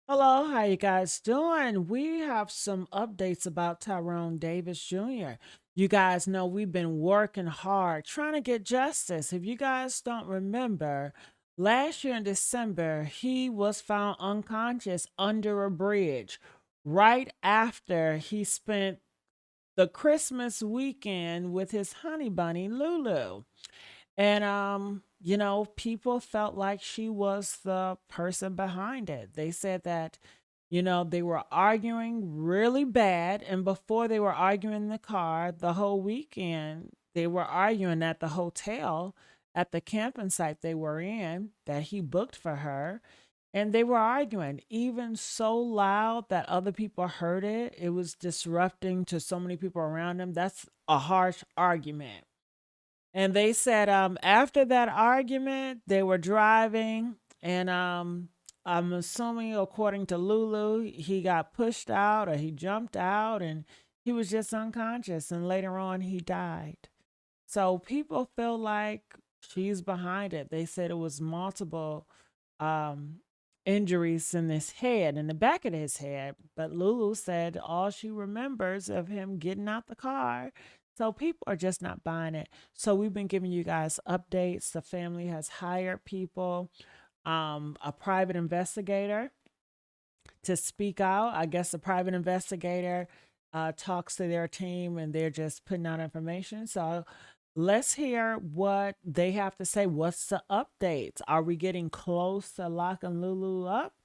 Hello, how you guys doing? We have some updates about Tyrone Davis Jr. You guys know we've been working hard trying to get justice. If you guys don't remember, last year in December, he was found unconscious under a bridge right after he spent the Christmas weekend with his honey bunny Lulu. And people felt like she was the person behind it. They said that, they were arguing really bad. And before they were arguing in the car the whole weekend, they were arguing at the hotel at the camping site they were in that he booked for her. And they were arguing, even so loud that other people heard it. It was disrupting to so many people around them. That's a harsh argument. And they said after that argument, they were driving, and I'm assuming, according to Lulu, he got pushed out or he jumped out and he was just unconscious. And later on, he died. So people feel like she's behind it. They said it was multiple um, injuries in his head, in the back of his head. But Lulu said all she remembers of him getting out the car. So people are just not buying it. So we've been giving you guys updates. The family has hired people, a private investigator to speak out. I guess the private investigator talks to their team and they're just putting out information. So let's hear what they have to say. What's the updates? Are we getting close to locking Lulu up?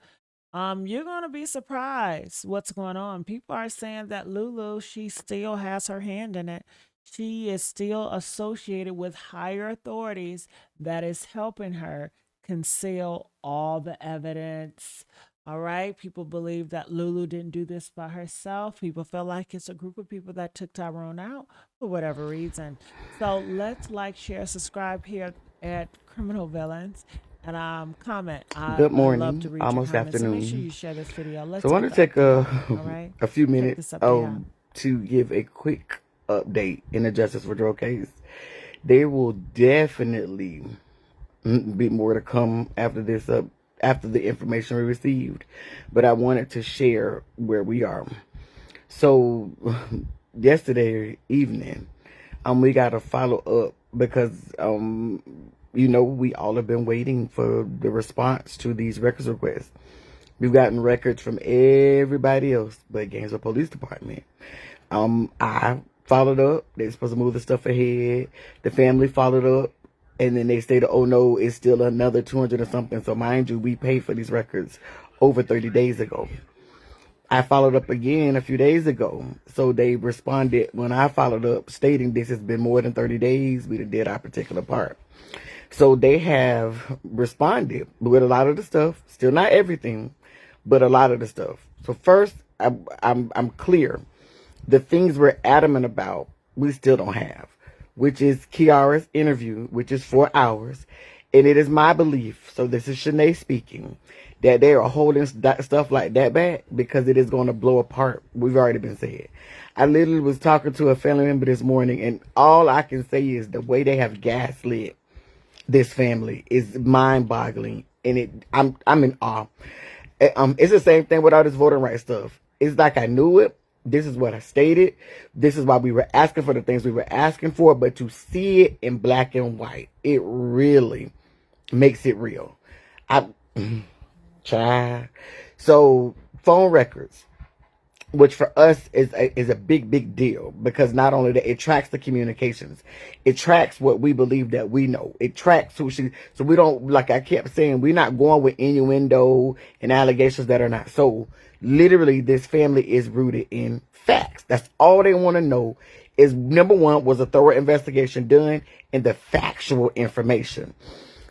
You're gonna be surprised what's going on. People are saying that Lulu, she still has her hand in it. She is still associated with higher authorities that is helping her conceal all the evidence. All right. People believe that Lulu didn't do this by herself. People feel like it's a group of people that took Tyrone out for whatever reason. So let's like, share, subscribe here at Criminal Villains and comment. Good I love to morning, read your almost comments. So make sure afternoon. you share this video. So Let's I get want the to take update out. All right. a few Check minutes this update out. to give a quick update in the Justice for Drug case. There will definitely be more to come after this after the information we received, but I wanted to share where we are. So yesterday evening, we got to follow up because we all have been waiting for the response to these records requests. We've gotten records from everybody else but Gainesville Police Department. I followed up. They're supposed to move the stuff ahead. The family followed up. And then they stated, oh no, it's still another 200 or something. So mind you, we paid for these records over 30 days ago. I followed up again a few days ago. So they responded when I followed up stating this has been more than 30 days. We did our particular part. So they have responded with a lot of the stuff, still not everything, but a lot of the stuff. So first, I'm clear. The things we're adamant about, we still don't have, which is Kiara's interview, which is 4 hours. And it is my belief, so this is Shanae speaking, that they are holding stuff like that back because it is going to blow apart. We've already been said. I literally was talking to a family member this morning, and all I can say is the way they have gaslit this family is mind-boggling, and I'm in awe. It's the same thing with all this voting rights stuff. It's like I knew it. This is what I stated. This is why we were asking for the things we were asking for, but to see it in black and white, it really makes it real. I try. So phone records, which for us is a big deal because not only that, it tracks the communications, it tracks what we believe that we know, it tracks who she. So we don't, like I kept saying, we're not going with innuendo and allegations that are not so. Literally, this family is rooted in facts. That's all they want to know. Is number one, was a thorough investigation done, and the factual information.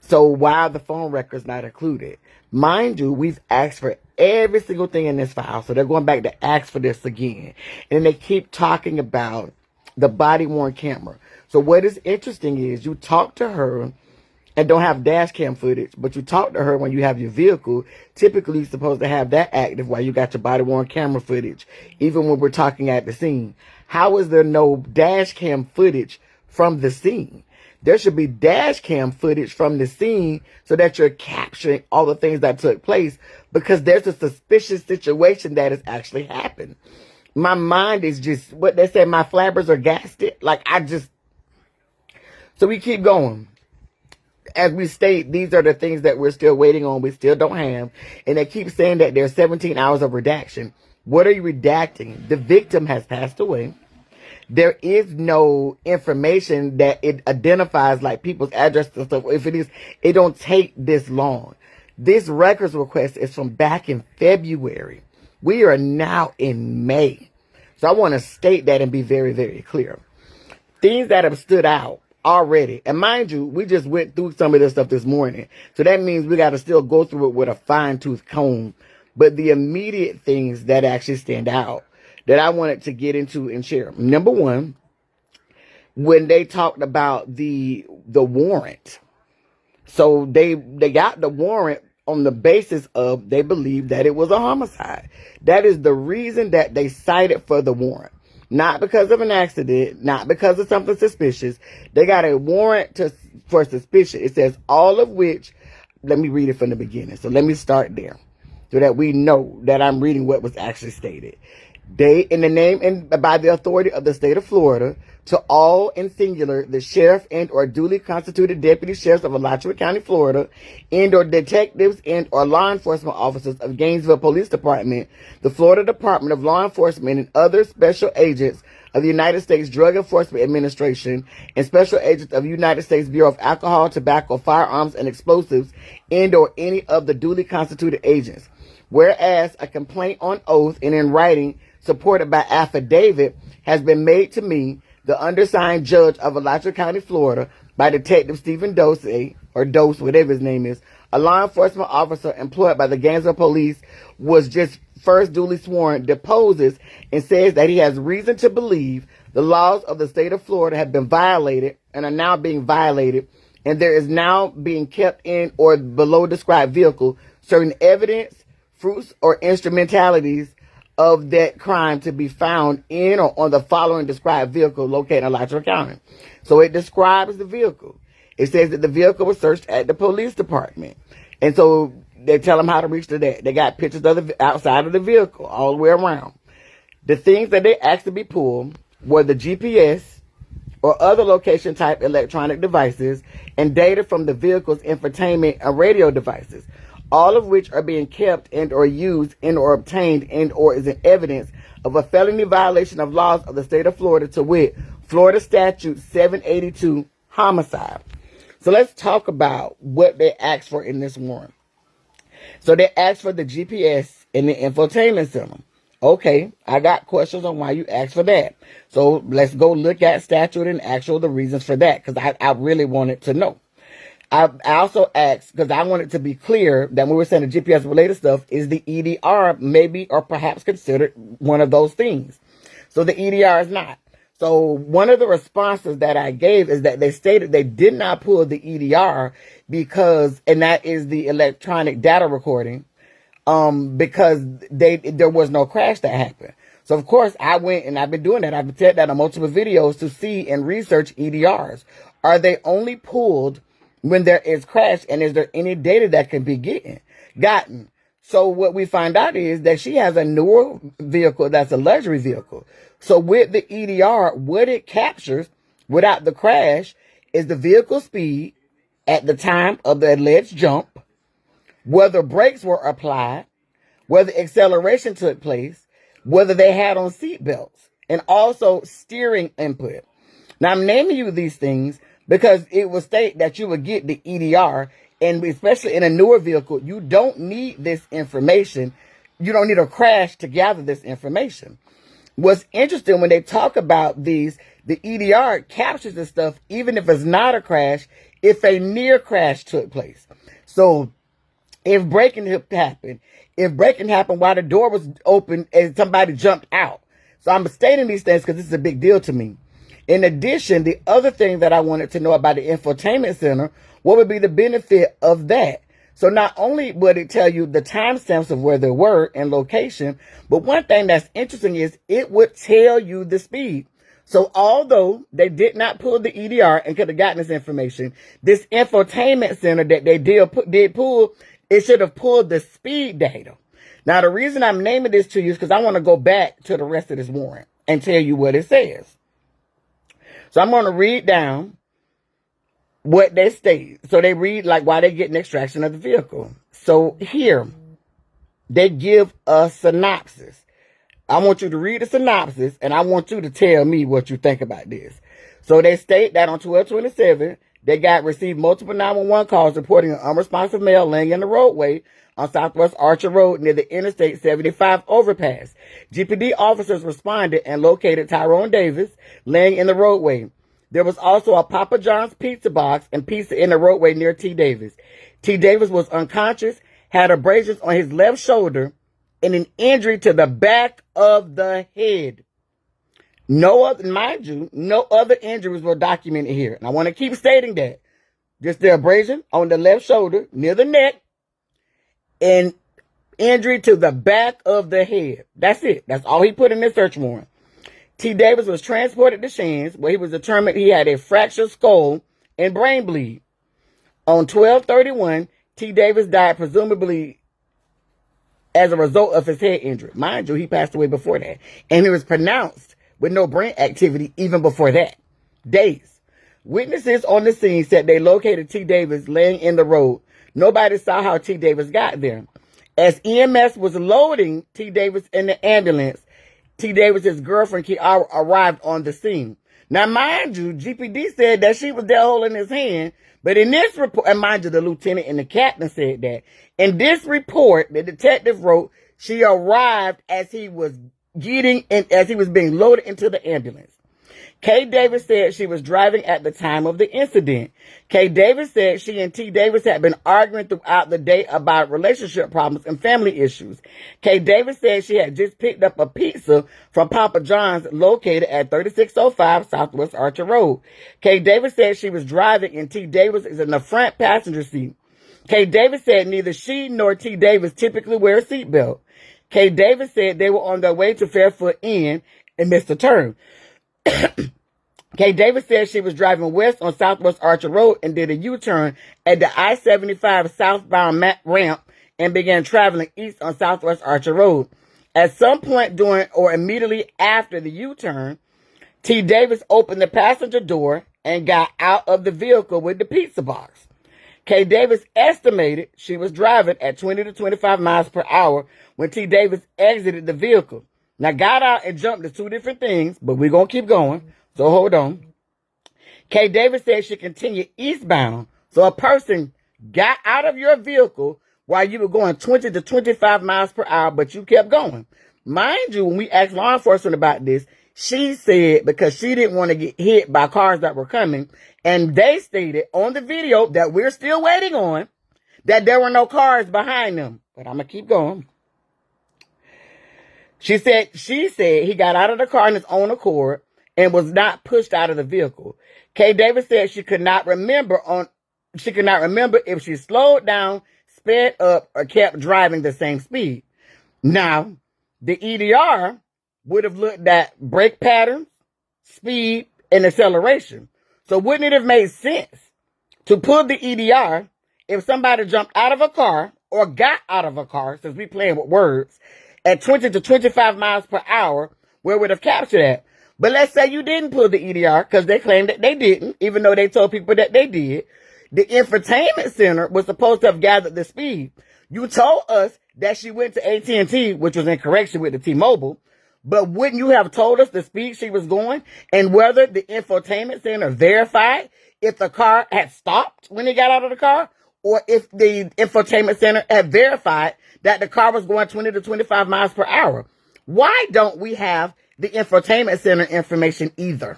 So why are the phone records not included? Mind you, we've asked for every single thing in this file. So they're going back to ask for this again. And they keep talking about the body worn camera. So what is interesting is you talk to her and don't have dash cam footage, but you talk to her when you have your vehicle. Typically, you're supposed to have that active while you got your body worn camera footage, even when we're talking at the scene. How is there no dash cam footage from the scene? there should be dash cam footage from the scene so that you're capturing all the things that took place, because there's a suspicious situation that has actually happened. My mind is just, what they say, my flabbers are gasted. So we keep going. As we state, these are the things that we're still waiting on, we still don't have. And they keep saying that there's 17 hours of redaction. What are you redacting? The victim has passed away. There is no information that it identifies, like people's addresses and stuff. If it is, it don't take this long. This records request is from back in February. We are now in May. So I want to state that and be very, very clear. Things that have stood out already. And mind you, we just went through some of this stuff this morning. So that means we got to still go through it with a fine-tooth comb. But the immediate things that actually stand out that I wanted to get into and share. Number one, when they talked about the warrant. So they got the warrant on the basis of they believe that it was a homicide. That is the reason that they cited for the warrant. Not because of an accident, not because of something suspicious. They got a warrant for suspicion. It says all of which, let me read it from the beginning. So let me start there so that we know that I'm reading what was actually stated. They, in the name and by the authority of the state of Florida, to all in singular, the sheriff and or duly constituted deputy sheriffs of Alachua County, Florida, and or detectives and or law enforcement officers of Gainesville Police Department, the Florida Department of Law Enforcement, and other special agents of the United States Drug Enforcement Administration and special agents of the United States Bureau of Alcohol, Tobacco, Firearms, and Explosives, and or any of the duly constituted agents. Whereas a complaint on oath and in writing supported by affidavit has been made to me, the undersigned judge of Alachua County, Florida, by Detective Stephen Dose, or Dose, whatever his name is, a law enforcement officer employed by the Gainesville Police, was just first duly sworn, deposes and says that he has reason to believe the laws of the state of Florida have been violated and are now being violated, and there is now being kept in or below described vehicle certain evidence, fruits, or instrumentalities of that crime to be found in or on the following described vehicle located in Alachua County. So it describes the vehicle. It says that the vehicle was searched at the police department. And so they tell them how to reach to that. They got pictures of the outside of the vehicle all the way around. The things that they asked to be pulled were the GPS or other location type electronic devices and data from the vehicle's infotainment and radio devices, all of which are being kept and or used and or obtained and or is an evidence of a felony violation of laws of the state of Florida, to wit, Florida Statute 782, homicide. So let's talk about what they asked for in this warrant. So they asked for the GPS and the infotainment center. Okay, I got questions on why you asked for that. So let's go look at statute and the reasons for that, because I really wanted to know. I also asked, because I wanted to be clear that when we were saying the GPS related stuff, is the EDR maybe or perhaps considered one of those things? So the EDR is not. So one of the responses that I gave is that they stated they did not pull the EDR because, and that is the electronic data recording, because there was no crash that happened. So of course I went and I've been doing that. I've said that on multiple videos to see and research EDRs. Are they only pulled when there is crash, and is there any data that can be gotten? So what we find out is that she has a newer vehicle that's a luxury vehicle. So with the EDR, what it captures without the crash is the vehicle speed at the time of the alleged jump, whether brakes were applied, whether acceleration took place, whether they had on seat belts, and also steering input. Now I'm naming you these things because it will state that you will get the EDR, and especially in a newer vehicle, you don't need this information. You don't need a crash to gather this information. What's interesting when they talk about these, the EDR captures this stuff even if it's not a crash, if a near crash took place. So if braking happened while the door was open and somebody jumped out. So I'm stating these things because this is a big deal to me. In addition, the other thing that I wanted to know about the infotainment center, what would be the benefit of that? So not only would it tell you the timestamps of where they were and location, but one thing that's interesting is it would tell you the speed. So although they did not pull the EDR and could have gotten this information, this infotainment center that they did pull, it should have pulled the speed data. Now, the reason I'm naming this to you is because I want to go back to the rest of this warrant and tell you what it says. So I'm going to read down what they state. So they read like why they get an extraction of the vehicle. So here, they give a synopsis. I want you to read the synopsis, and I want you to tell me what you think about this. So they state that on 12/27, they received multiple 911 calls reporting an unresponsive male laying in the roadway on Southwest Archer Road near the Interstate 75 overpass. GPD officers responded and located Tyrone Davis laying in the roadway. There was also a Papa John's pizza box and pizza in the roadway near T. Davis. T. Davis was unconscious, had abrasions on his left shoulder, and an injury to the back of the head. No other, mind you, no other injuries were documented here. And I want to keep stating that. Just the abrasion on the left shoulder, near the neck, and injury to the back of the head. That's it. That's all he put in his search warrant. T. Davis was transported to Shands, where he was determined he had a fractured skull and brain bleed. On 12/31, T. Davis died presumably as a result of his head injury. Mind you, he passed away before that. And he was pronounced with no brain activity even before that. Days. Witnesses on the scene said they located T. Davis laying in the road. Nobody saw how T. Davis got there. As EMS was loading T. Davis in the ambulance, T. Davis's girlfriend, Kiara, arrived on the scene. Now, mind you, GPD said that she was there holding his hand. But in this report, and mind you, the lieutenant and the captain said that. In this report, the detective wrote, she arrived as he was being loaded into the ambulance. Kay Davis said she was driving at the time of the incident. Kay Davis said she and T. Davis had been arguing throughout the day about relationship problems and family issues. Kay Davis said she had just picked up a pizza from Papa John's located at 3605 Southwest Archer Road. Kay Davis said she was driving and T. Davis is in the front passenger seat. Kay Davis said neither she nor T. Davis typically wear a seatbelt. Kay Davis said they were on their way to Fairfoot Inn and missed a turn. Kay Davis said she was driving west on Southwest Archer Road and did a U-turn at the I-75 southbound ramp and began traveling east on Southwest Archer Road. At some point during or immediately after the U-turn, T. Davis opened the passenger door and got out of the vehicle with the pizza box. Kay Davis estimated she was driving at 20 to 25 miles per hour when T. Davis exited the vehicle. Now, got out and jumped is two different things, but we're going to keep going. So hold on. Kay Davis said she continued eastbound. So a person got out of your vehicle while you were going 20 to 25 miles per hour, but you kept going. Mind you, when we asked law enforcement about this, she said because she didn't want to get hit by cars that were coming. And they stated on the video that we're still waiting on that there were no cars behind them. But I'm going to keep going. She said he got out of the car in his own accord and was not pushed out of the vehicle. Kay Davis said she could not remember if she slowed down, sped up, or kept driving the same speed. Now, the EDR would have looked at brake patterns, speed, and acceleration. So wouldn't it have made sense to pull the EDR if somebody jumped out of a car or got out of a car, since we playing with words, at 20 to 25 miles per hour, where it would have captured that? But let's say you didn't pull the EDR because they claimed that they didn't, even though they told people that they did. The infotainment center was supposed to have gathered the speed. You told us that she went to AT&T, which was in correction with the T-Mobile, but wouldn't you have told us the speed she was going and whether the infotainment center verified if the car had stopped when he got out of the car, or if the infotainment center had verified that the car was going 20 to 25 miles per hour? Why don't we have the infotainment center information either?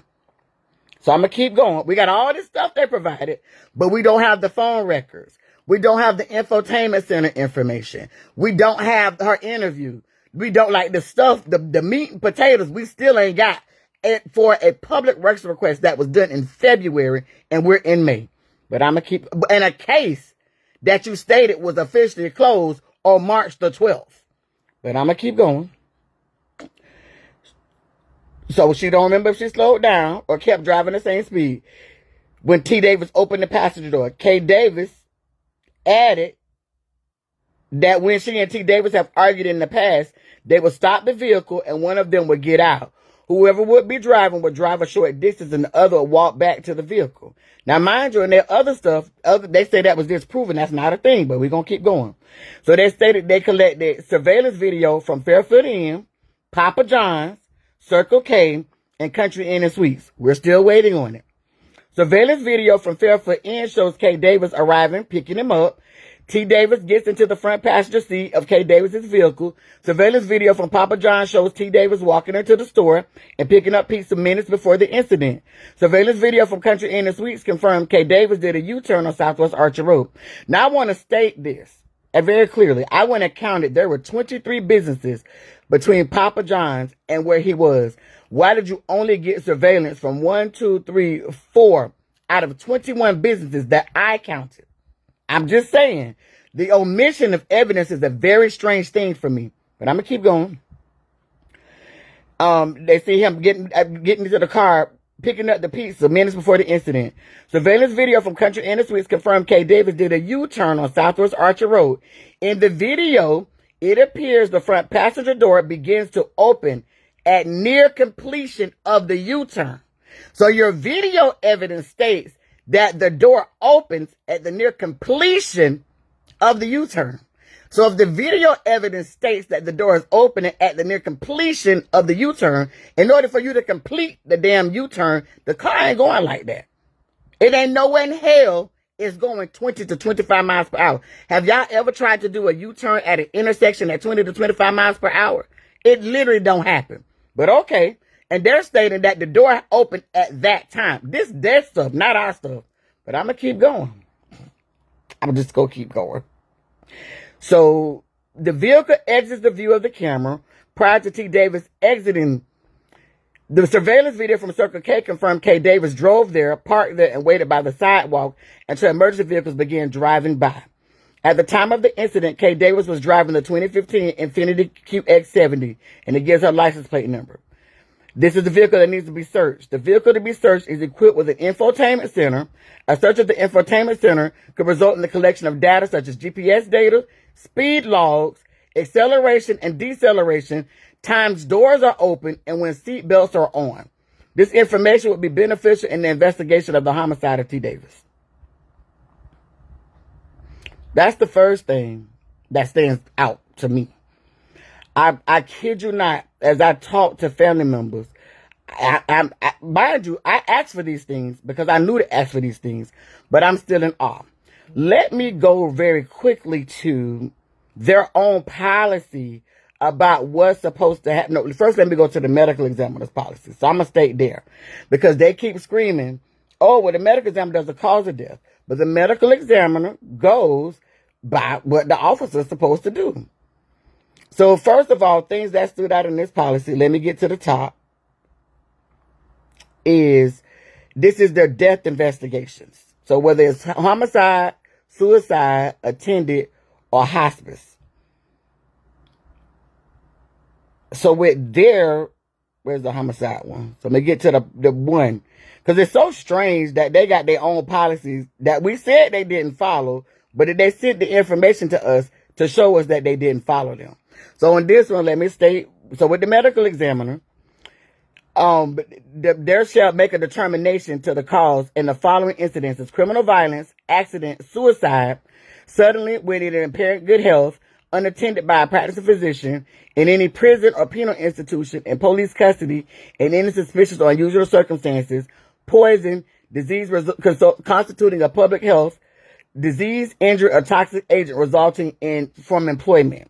So I'm going to keep going. We got all this stuff they provided, but we don't have the phone records. We don't have the infotainment center information. We don't have her interview. We don't like the stuff, the meat and potatoes we still ain't got it for a public records request that was done in February and we're in May. But I'm going to keep, in a case that you stated was officially closed on March the 12th. But I'm going to keep going. So she don't remember if she slowed down or kept driving the same speed. When T. Davis opened the passenger door, K. Davis added that when she and T. Davis have argued in the past, they would stop the vehicle and one of them would get out. Whoever would be driving would drive a short distance and the other would walk back to the vehicle. Now, mind you, in their other stuff, they say that was disproven. That's not a thing, but we're going to keep going. So they stated they collected surveillance video from Fairfield Inn, Papa John's, Circle K, and Country Inn and Suites. We're still waiting on it. Surveillance video from Fairfield Inn shows K. Davis arriving, picking him up. T. Davis gets into the front passenger seat of K. Davis's vehicle. Surveillance video from Papa John shows T. Davis walking into the store and picking up pizza minutes before the incident. Surveillance video from Country Inn and Suites confirmed K. Davis did a U-turn on Southwest Archer Road. Now, I want to state this very clearly. I went and counted. There were 23 businesses between Papa John's and where he was. Why did you only get surveillance from 1, 2, 3, 4 out of 21 businesses that I counted? I'm just saying, the omission of evidence is a very strange thing for me. But I'm going to keep going. They see him getting into the car, picking up the pizza minutes before the incident. Surveillance video from Country Inn and Suites confirmed K. Davis did a U-turn on Southwest Archer Road. In the video, it appears the front passenger door begins to open at near completion of the U-turn. So your video evidence states that the door opens at the near completion of the U-turn. So if the video evidence states that the door is opening at the near completion of the U-turn, in order for you to complete the damn U-turn, the car ain't going like that. It ain't nowhere in hell it's going 20 to 25 miles per hour. Have y'all ever tried to do a U-turn at an intersection at 20 to 25 miles per hour? It literally don't happen. But okay. And they're stating that the door opened at that time. This their stuff, not our stuff. But I'm going to keep going. I'm just going to keep going. So the vehicle exits the view of the camera prior to T. Davis exiting. The surveillance video from Circle K confirmed K. Davis drove there, parked there, and waited by the sidewalk until emergency vehicles began driving by. At the time of the incident, K. Davis was driving the 2015 Infiniti QX70, and it gives her license plate number. This is the vehicle that needs to be searched. The vehicle to be searched is equipped with an infotainment center. A search of the infotainment center could result in the collection of data such as GPS data, speed logs, acceleration and deceleration, times doors are open, and when seat belts are on. This information would be beneficial in the investigation of the homicide of T. Davis. That's the first thing that stands out to me. I kid you not, as I talk to family members, mind you, I asked for these things because I knew to ask for these things, but I'm still in awe. Let me go very quickly to their own policy about what's supposed to happen. No, first let me go to the medical examiner's policy. So I'm going to state there because they keep screaming, oh, well, the medical examiner does the cause of death. But the medical examiner goes by what the officer is supposed to do. So first of all, things that stood out in this policy, let me get to the top, is this is their death investigations. So whether it's homicide, suicide, attended, or hospice. So with their, where's the homicide one? So let me get to the one. Because it's so strange that they got their own policies that we said they didn't follow, but they sent the information to us to show us that they didn't follow them. So in this one, let me state, so with the medical examiner, there shall make a determination to the cause in the following incidences: criminal violence, accident, suicide, suddenly when it impaired good health, unattended by a practicing physician, in any prison or penal institution, in police custody, in any suspicious or unusual circumstances, poison, disease constituting a public health, disease, injury, or toxic agent resulting from employment.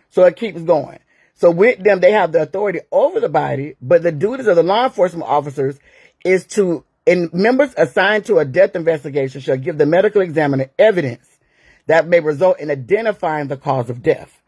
So it keeps going. So with them, they have the authority over the body, but the duties of the law enforcement officers is to, and members assigned to a death investigation shall give the medical examiner evidence that may result in identifying the cause of death.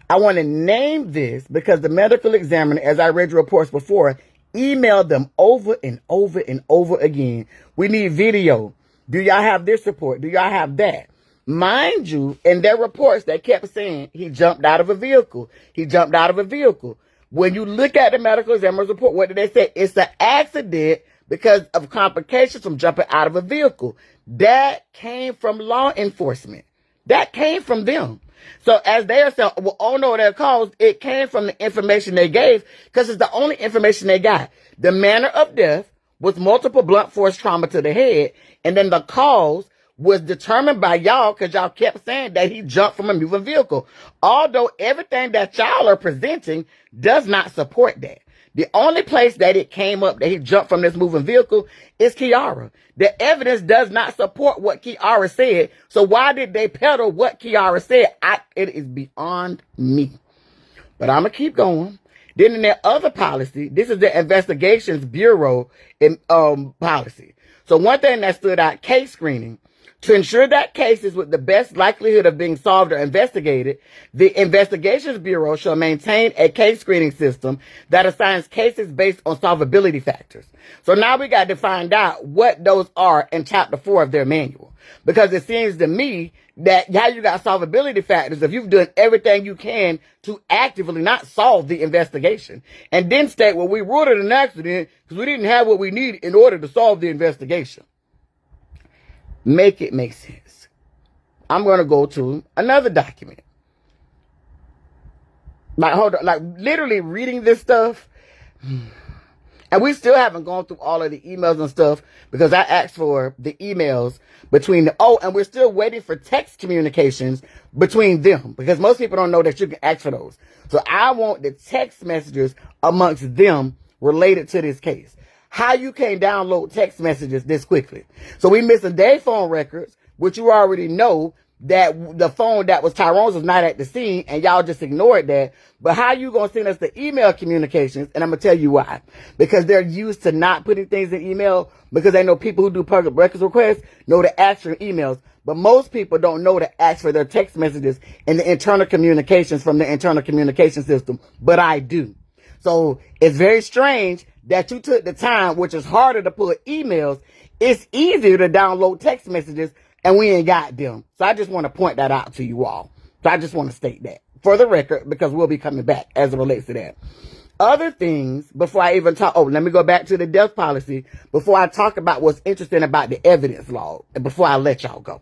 I want to name this because the medical examiner, as I read your reports before, emailed them over and over and over again. We need video. Do y'all have this report? Do y'all have that? Mind you, in their reports, they kept saying he jumped out of a vehicle. He jumped out of a vehicle. When you look at the medical examiner's report, what did they say? It's an accident because of complications from jumping out of a vehicle. That came from law enforcement. That came from them. So as they are saying, well, oh no, their cause, it came from the information they gave because it's the only information they got. The manner of death was multiple blunt force trauma to the head, and then the cause was determined by y'all because y'all kept saying that he jumped from a moving vehicle. Although everything that y'all are presenting does not support that. The only place that it came up that he jumped from this moving vehicle is Kiara. The evidence does not support what Kiara said. So why did they peddle what Kiara said? It is beyond me. But I'm going to keep going. Then in their other policy, this is the Investigations Bureau policy. So one thing that stood out, case screening. To ensure that cases with the best likelihood of being solved or investigated, the Investigations Bureau shall maintain a case screening system that assigns cases based on solvability factors. So now we got to find out what those are in Chapter 4 of their manual. Because it seems to me that how you got solvability factors if you've done everything you can to actively not solve the investigation. And then state, well, we ruled it an accident because we didn't have what we needed in order to solve the investigation. Make it make sense. I'm going to go to another document. Like, hold on, like literally reading this stuff. And we still haven't gone through all of the emails and stuff because I asked for the emails between and we're still waiting for text communications between them because most people don't know that you can ask for those. So I want the text messages amongst them related to this case. How you can't download text messages this quickly. So we missing their phone records, which you already know that the phone that was Tyrone's was not at the scene and y'all just ignored that. But how you going to send us the email communications? And I'm going to tell you why. Because they're used to not putting things in email because they know people who do public records requests know to ask for emails. But most people don't know to ask for their text messages in the internal communications from the internal communication system. But I do. So it's very strange that you took the time, which is harder to put emails. It's easier to download text messages and we ain't got them. So I just want to point that out to you all. So I just want to state that for the record because we'll be coming back as it relates to that. Other things before I even talk. Oh, let me go back to the death policy before I talk about what's interesting about the evidence law and before I let y'all go.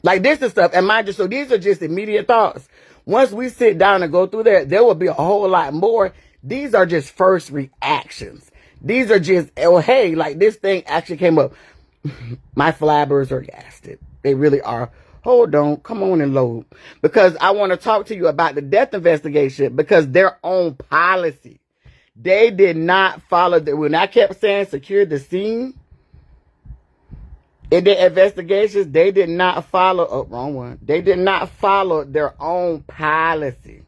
Like this is stuff. And mind you, so these are just immediate thoughts. Once we sit down and go through that, there will be a whole lot more. These are just first reactions. These are just, oh, hey, like this thing actually came up. My flabbers are gasted. They really are. Hold on. Come on and load. Because I want to talk to you about the death investigation because their own policy. They did not follow when I kept saying secure the scene. In the investigations, they did not follow, wrong one. They did not follow their own policy.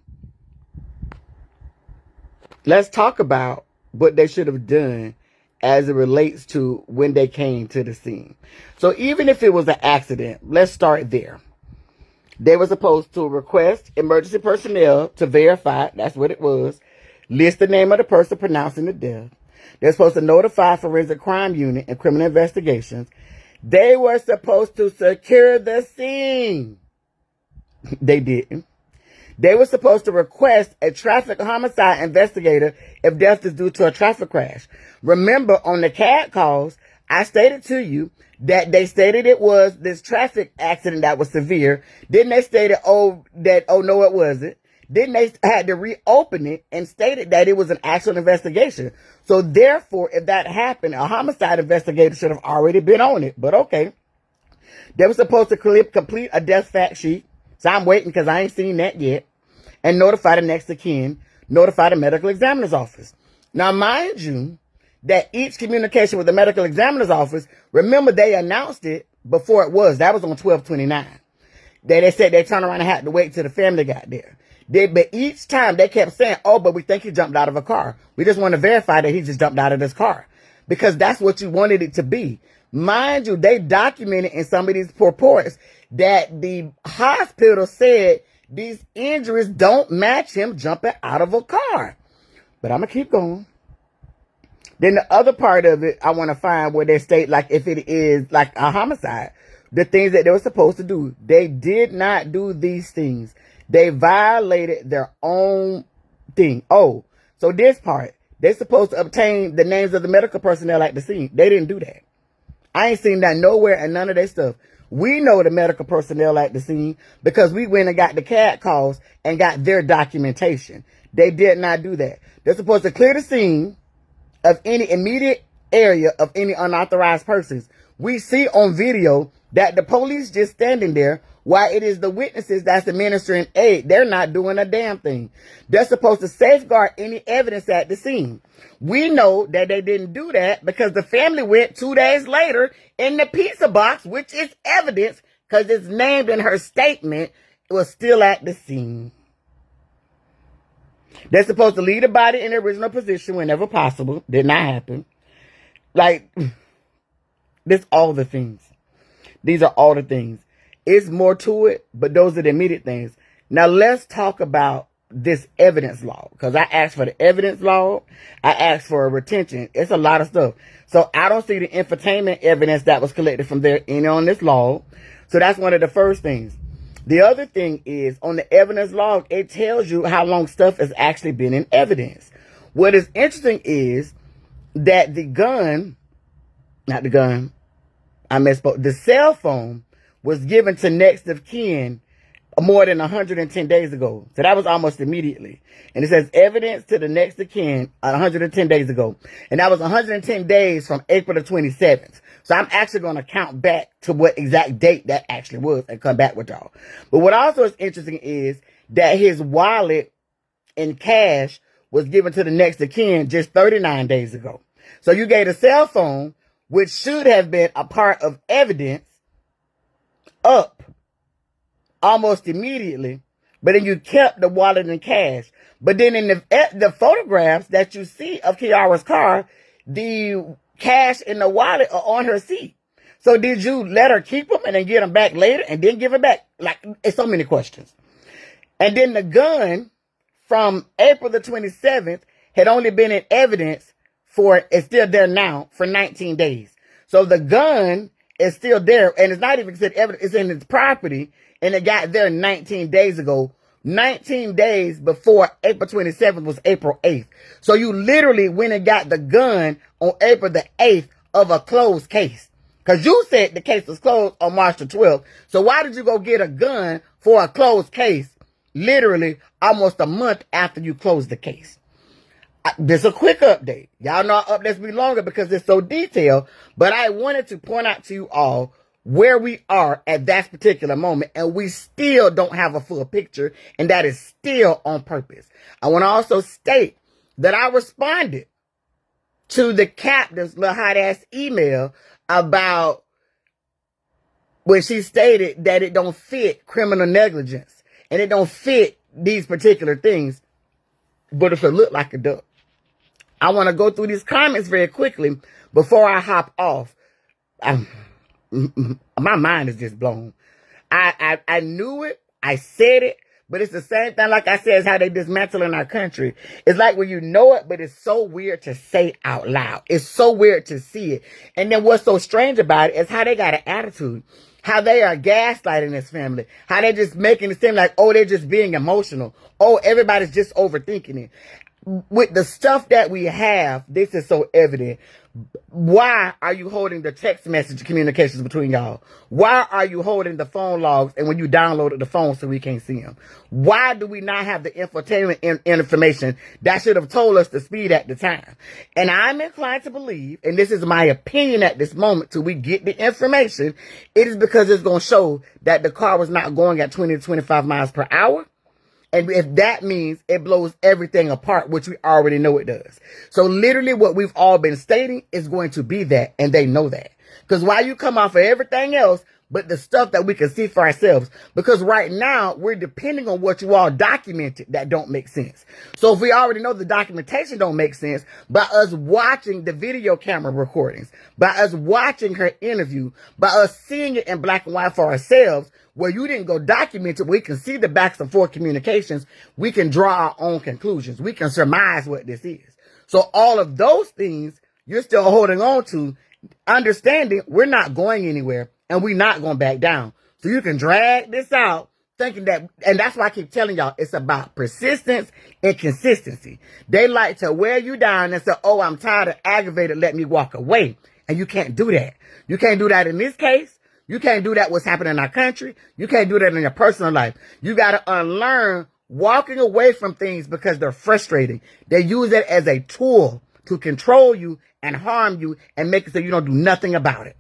Let's talk about what they should have done as it relates to when they came to the scene. So even if it was an accident, let's start there. They were supposed to request emergency personnel to verify, that's what it was, list the name of the person pronouncing the death. They're supposed to notify forensic crime unit and criminal investigations. They were supposed to secure the scene. They didn't. They were supposed to request a traffic homicide investigator if death is due to a traffic crash. Remember, on the CAD calls, I stated to you that they stated it was this traffic accident that was severe. Then they stated, no, it wasn't. Then they had to reopen it and stated that it was an actual investigation. So therefore, if that happened, a homicide investigator should have already been on it. But okay. They were supposed to complete a death fact sheet. So I'm waiting because I ain't seen that yet. And notify the next of kin. Notify the medical examiner's office. Now, mind you, that each communication with the medical examiner's office, remember they announced it before it was. That was on 12/29. They said they turned around and had to wait till the family got there. But each time they kept saying, but we think he jumped out of a car. We just want to verify that he just jumped out of this car. Because that's what you wanted it to be. Mind you, they documented in some of these reports that the hospital said these injuries don't match him jumping out of a car. But I'm going to keep going. Then the other part of it, I want to find where they state, like, if it is like a homicide, the things that they were supposed to do. They did not do these things. They violated their own thing. Oh, so this part, they're supposed to obtain the names of the medical personnel at the scene. They didn't do that. I ain't seen that nowhere and none of that stuff. We know the medical personnel at the scene because we went and got the CAD calls and got their documentation. They did not do that. They're supposed to clear the scene of any immediate area of any unauthorized persons. We see on video that the police just standing there while it is the witnesses that's administering aid. They're not doing a damn thing. They're supposed to safeguard any evidence at the scene. We know that they didn't do that because the family went 2 days later in the pizza box, which is evidence because it's named in her statement. It was still at the scene. They're supposed to leave the body in the original position whenever possible. Did not happen. Like, this all the things. These are all the things. It's more to it, but those are the immediate things. Now, let's talk about this evidence log. Because I asked for the evidence log. I asked for a retention. It's a lot of stuff. So, I don't see the infotainment evidence that was collected from there in on this log. So, that's one of the first things. The other thing is, on the evidence log, it tells you how long stuff has actually been in evidence. What is interesting is that the cell phone was given to next of kin more than 110 days ago. So that was almost immediately. And it says evidence to the next of kin 110 days ago. And that was 110 days from April the 27th. So I'm actually going to count back to what exact date that actually was and come back with y'all. But what also is interesting is that his wallet and cash was given to the next of kin just 39 days ago. So you gave a cell phone, which should have been a part of evidence, up almost immediately, but then you kept the wallet and cash. But then in the photographs that you see of Kiara's car, the cash and the wallet are on her seat. So did you let her keep them and then get them back later and then give it back? Like, it's so many questions. And then the gun from April the 27th had only been in evidence it's still there now for 19 days. So the gun is still there and it's not even considered evidence. It's in its property and it got there 19 days ago. 19 days before April 27th was April 8th. So you literally went and got the gun on April the 8th of a closed case. Because you said the case was closed on March the 12th. So why did you go get a gun for a closed case literally almost a month after you closed the case? This is a quick update. Y'all know our updates be longer because it's so detailed. But I wanted to point out to you all where we are at that particular moment. And we still don't have a full picture. And that is still on purpose. I want to also state that I responded to the captain's little hot ass email about when she stated that it don't fit criminal negligence. And it don't fit these particular things. But if it looked like a duck. I want to go through these comments very quickly before I hop off. My mind is just blown. I knew it. I said it. But it's the same thing, like I said, is how they dismantling our country. It's like when you know it, but it's so weird to say out loud. It's so weird to see it. And then what's so strange about it is how they got an attitude. How they are gaslighting this family. How they're just making it seem like, oh, they're just being emotional. Oh, everybody's just overthinking it. With the stuff that we have, this is so evident. Why are you holding the text message communications between y'all? Why are you holding the phone logs and when you downloaded the phone so we can't see them? Why do we not have the infotainment information that should have told us the speed at the time? And I'm inclined to believe, and this is my opinion at this moment till we get the information, it is because it's going to show that the car was not going at 20 to 25 miles per hour. And if that means it blows everything apart, which we already know it does. So literally what we've all been stating is going to be that. And they know that. Because why you come off of everything else, but the stuff that we can see for ourselves. Because right now, we're depending on what you all documented that don't make sense. So if we already know the documentation don't make sense, by us watching the video camera recordings, by us watching her interview, by us seeing it in black and white for ourselves, where you didn't go document it, we can see the backs and forth communications, we can draw our own conclusions. We can surmise what this is. So all of those things, you're still holding on to, understanding we're not going anywhere. And we're not going back down. So you can drag this out thinking that, and that's why I keep telling y'all, it's about persistence and consistency. They like to wear you down and say, oh, I'm tired of aggravated, let me walk away. And you can't do that. You can't do that in this case. You can't do that what's happening in our country. You can't do that in your personal life. You got to unlearn walking away from things because they're frustrating. They use it as a tool to control you and harm you and make it so you don't do nothing about it.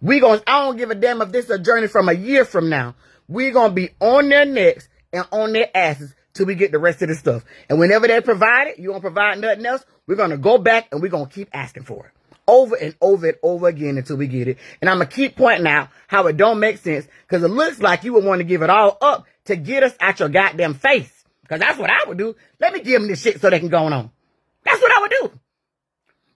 I don't give a damn if this is a journey from a year from now. We're going to be on their necks and on their asses till we get the rest of the stuff. And whenever they provide it, you don't provide nothing else, we're going to go back and we're going to keep asking for it. Over and over and over again until we get it. And I'm going to keep pointing out how it don't make sense because it looks like you would want to give it all up to get us out your goddamn face. Because that's what I would do. Let me give them this shit so they can go on. That's what I would do.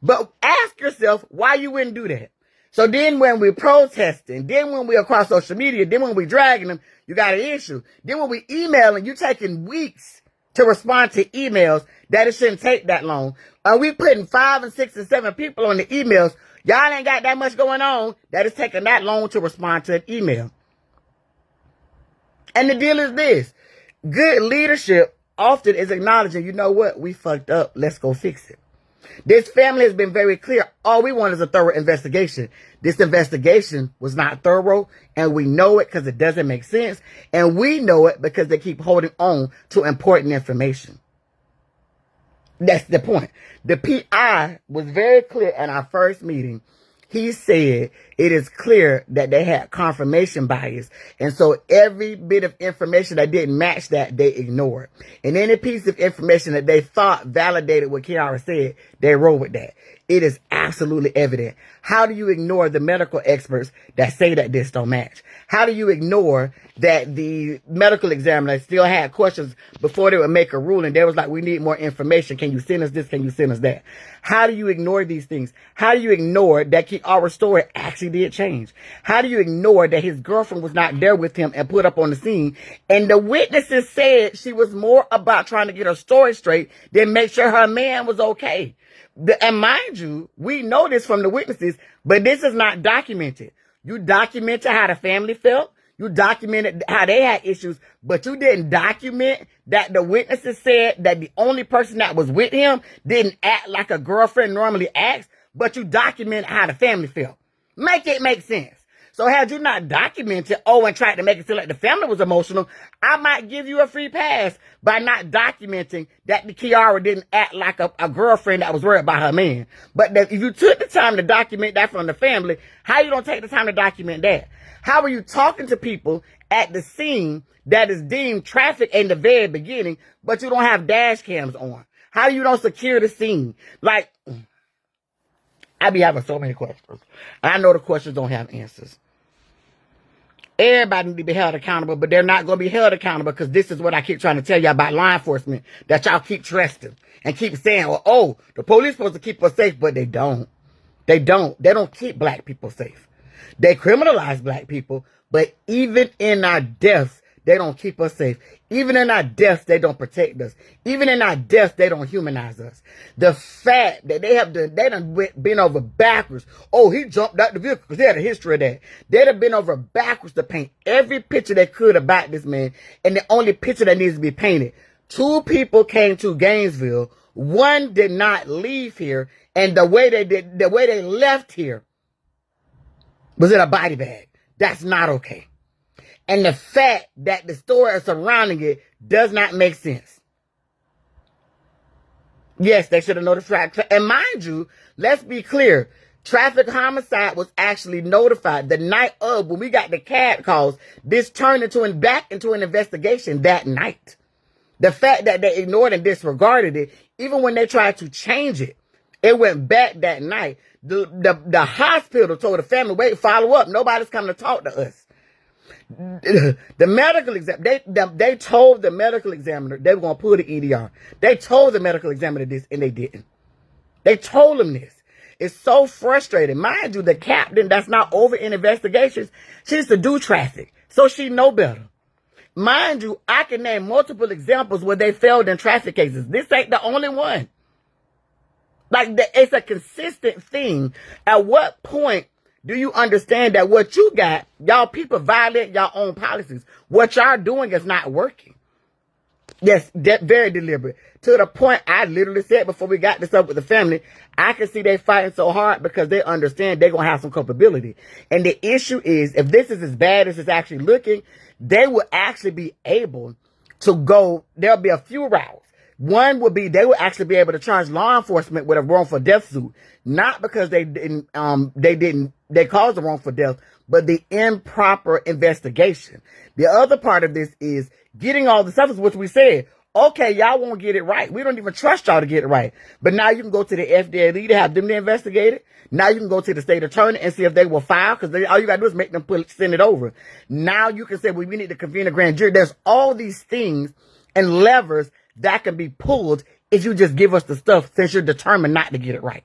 But ask yourself why you wouldn't do that. So then when we're protesting, then when we're across social media, then when we're dragging them, you got an issue. Then when we emailing, you're taking weeks to respond to emails that it shouldn't take that long. We putting 5 and 6 and 7 people on the emails. Y'all ain't got that much going on that it's taking that long to respond to an email. And the deal is this. Good leadership often is acknowledging, you know what? We fucked up. Let's go fix it. This family has been very clear. All we want is a thorough investigation. This investigation was not thorough, and we know it because it doesn't make sense. And we know it because they keep holding on to important information. That's the point. The PI was very clear at our first meeting. He said it is clear that they had confirmation bias. And so every bit of information that didn't match that, they ignored. And any piece of information that they thought validated what Kiara said, they rolled with that. It is absolutely evident. How do you ignore the medical experts that say that this don't match? How do you ignore that the medical examiner still had questions before they would make a ruling? They was like, we need more information. Can you send us this? Can you send us that? How do you ignore these things? How do you ignore that our story actually did change? How do you ignore that his girlfriend was not there with him and put up on the scene? And the witnesses said she was more about trying to get her story straight than make sure her man was okay. And mind you, we know this from the witnesses, but this is not documented. You documented how the family felt. You documented how they had issues, but you didn't document that the witnesses said that the only person that was with him didn't act like a girlfriend normally acts, but you documented how the family felt. Make it make sense. So had you not documented, and tried to make it seem like the family was emotional, I might give you a free pass by not documenting that the Kiara didn't act like a girlfriend that was worried about her man. But if you took the time to document that from the family, how you don't take the time to document that? How are you talking to people at the scene that is deemed traffic in the very beginning, but you don't have dash cams on? How you don't secure the scene? Like, I be having so many questions. I know the questions don't have answers. Everybody need to be held accountable, but they're not going to be held accountable because this is what I keep trying to tell you about law enforcement that y'all keep trusting and keep saying, well, the police supposed to keep us safe, but they don't. They don't. They don't keep black people safe. They criminalize black people, but even in our deaths, they don't keep us safe. Even in our deaths, they don't protect us. Even in our deaths, they don't humanize us. The fact that they done been over backwards. Oh, he jumped out the vehicle because they had a history of that. They'd have been over backwards to paint every picture they could about this man. And the only picture that needs to be painted. 2 people came to Gainesville. 1 did not leave here. And the way they left here was in a body bag. That's not okay. And the fact that the story surrounding it does not make sense. Yes, they should have notified. And mind you, let's be clear. Traffic homicide was actually notified the night of when we got the CAD calls. This turned back into an investigation that night. The fact that they ignored and disregarded it, even when they tried to change it, it went back that night. The hospital told the family, wait, follow up. Nobody's coming to talk to us. The medical exam, they told the medical examiner they were going to pull the EDR. They told the medical examiner this, and they didn't. They told him this. It's so frustrating. Mind you, the captain that's not over in investigations, she used to do traffic, so she know better. Mind you, I can name multiple examples where they failed in traffic cases. This ain't the only one. Like, it's a consistent thing. At what point Do you understand that what you got, y'all people violate y'all own policies? What y'all doing is not working. Yes, very deliberate. To the point I literally said before we got this up with the family, I can see they fighting so hard because they understand they're going to have some culpability. And the issue is, if this is as bad as it's actually looking, they will actually be able to go, there'll be a few routes. One would be they will actually be able to charge law enforcement with a wrongful death suit, not because they caused the wrongful death, but the improper investigation. The other part of this is getting all the substance, which we said, okay, y'all won't get it right. We don't even trust y'all to get it right. But now you can go to the FDA to have them to investigate it. Now you can go to the state attorney and see if they will file, because all you got to do is make them send it over. Now you can say, well, we need to convene a grand jury. There's all these things and levers that can be pulled if you just give us the stuff, since you're determined not to get it right.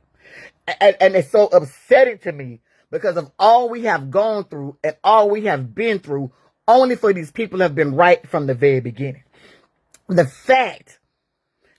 And it's so upsetting to me because of all we have gone through and all we have been through, only for these people have been right from the very beginning. The fact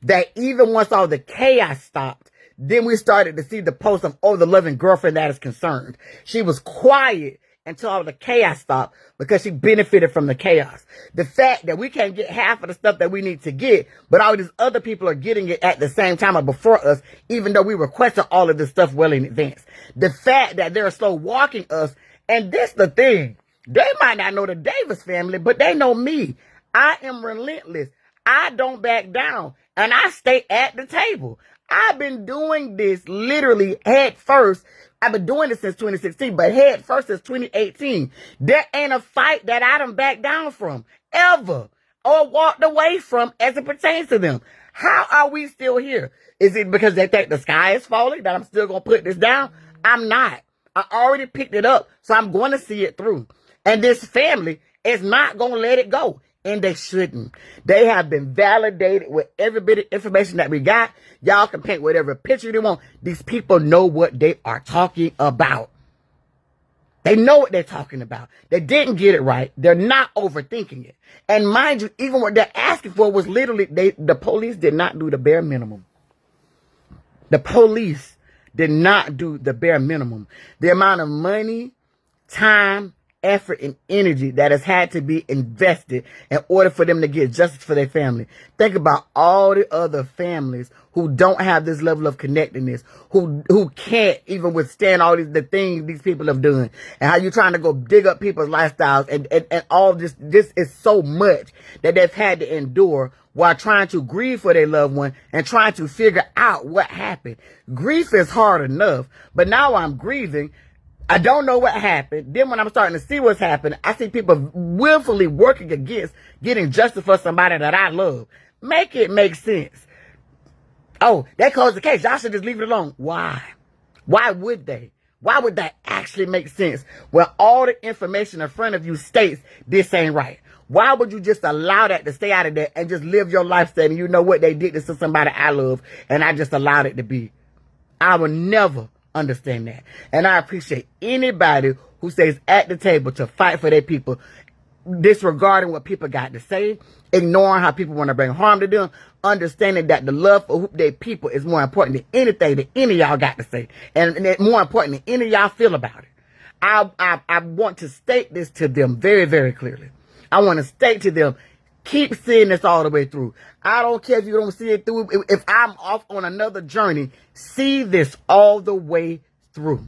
that even once all the chaos stopped, then we started to see the post of, oh, the loving girlfriend that is concerned. She was quiet until all the chaos stopped because she benefited from the chaos. The fact that we can't get half of the stuff that we need to get, but all these other people are getting it at the same time or before us, even though we requested all of this stuff well in advance. The fact that they're slow walking us, and this the thing, they might not know the Davis family, but they know me. I am relentless. I don't back down, and I stay at the table. I've been doing this literally head first. I've been doing this since 2016, but head first since 2018. There ain't a fight that I done backed down from, ever, or walked away from as it pertains to them. How are we still here? Is it because they think the sky is falling, that I'm still going to put this down? I'm not. I already picked it up, so I'm going to see it through. And this family is not going to let it go. And they shouldn't. They have been validated with every bit of information that we got. Y'all can paint whatever picture they want. These people know what they are talking about. They know what they're talking about. They didn't get it right. They're not overthinking it. And mind you, even what they're asking for was literally, the police did not do the bare minimum. The police did not do the bare minimum. The amount of money, time, effort, and energy that has had to be invested in order for them to get justice for their family. Think about all the other families who don't have this level of connectedness, who can't even withstand all the things these people have done, and how you're trying to go dig up people's lifestyles, and all this is so much that they've had to endure while trying to grieve for their loved one and trying to figure out what happened. Grief is hard enough, but now I'm grieving. I don't know what happened. Then when I'm starting to see what's happening, I see people willfully working against getting justice for somebody that I love. Make it make sense. Oh, they closed the case. Y'all should just leave it alone. Why? Why would they? Why would that actually make sense when all the information in front of you states this ain't right? Why would you just allow that to stay out of there and just live your life saying, you know what, they did this to somebody I love, and I just allowed it to be? I will never understand that. And I appreciate anybody who stays at the table to fight for their people, disregarding what people got to say, ignoring how people want to bring harm to them, understanding that the love for their people is more important than anything that any of y'all got to say, and more important than any of y'all feel about it. I want to state this to them very, very clearly. I want to state to them, keep seeing this all the way through. I don't care if you don't see it through. If I'm off on another journey, see this all the way through.